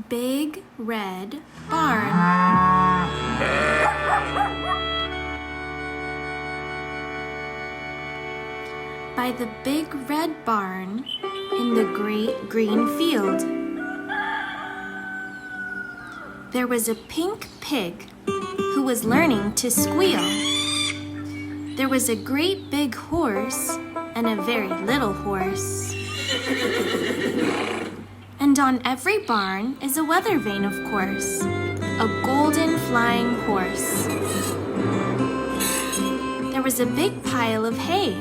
big red barn. By the big red barn in the great green field, there was a pink pig who was learning to squeal. There was a great big horse and a very little horse. And on every barn is a weather vane, of course, a golden flying horse. There was a big pile of hay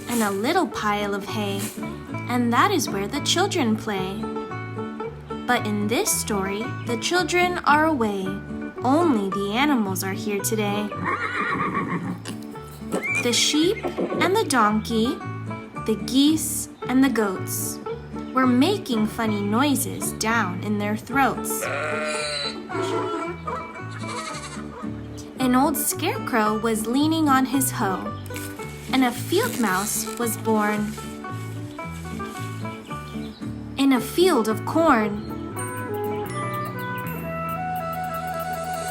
and a little pile of hay, and that is where the children play. But in this story, the children are away. Only the animals are here today. The sheep and the donkey, the geese and the goats were making funny noises down in their throats. An old scarecrow was leaning on his hoe, and a field mouse was born in a field of corn.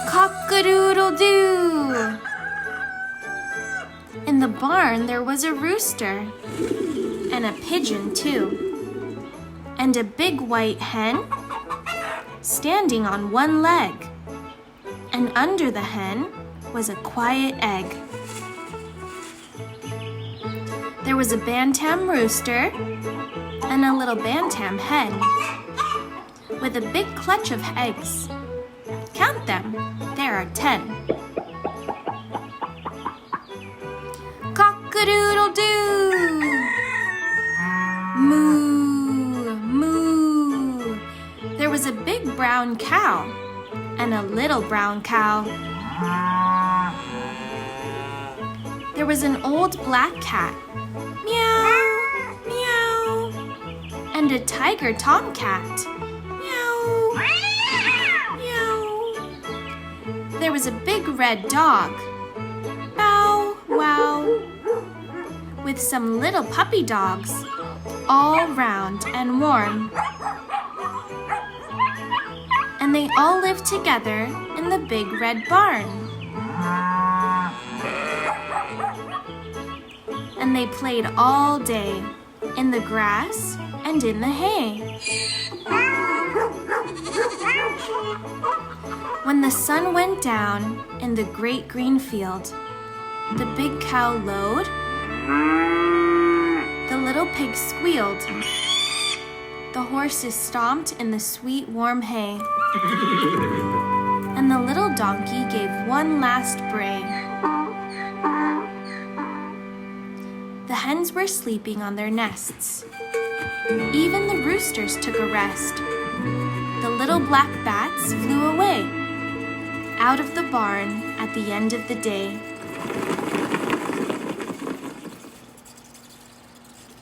Cock-a-doodle-doo! In the barn there was a rooster, and a pigeon too, and a big white hen standing on one leg, and under the hen was a quiet egg. There was a bantam rooster and a little bantam hen with a big clutch of eggs. Count them, there are 10. Cock-a-doodle-doo! Moo, moo. There was a big brown cow and a little brown cow. There was an old black cat, meow, meow, and a tiger tomcat, meow, meow. There was a big red dog, bow, wow, with some little puppy dogs, all round and warm. And they all lived together in the big red barn. And they played all day in the grass and in the hay. When the sun went down in the great green field, the big cow lowed, the little pig squealed, the horses stomped in the sweet warm hay, and the little donkey gave one last bray. The hens were sleeping on their nests. Even the roosters took a rest. The little black bats flew away, out of the barn at the end of the day.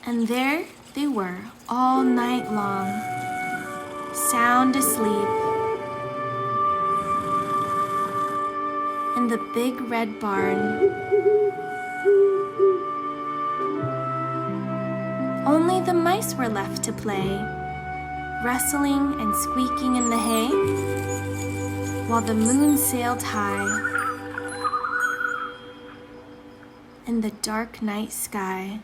And there they were all night long, sound asleep, in the big red barn. Only the mice were left to play, rustling and squeaking in the hay, while the moon sailed high in the dark night sky.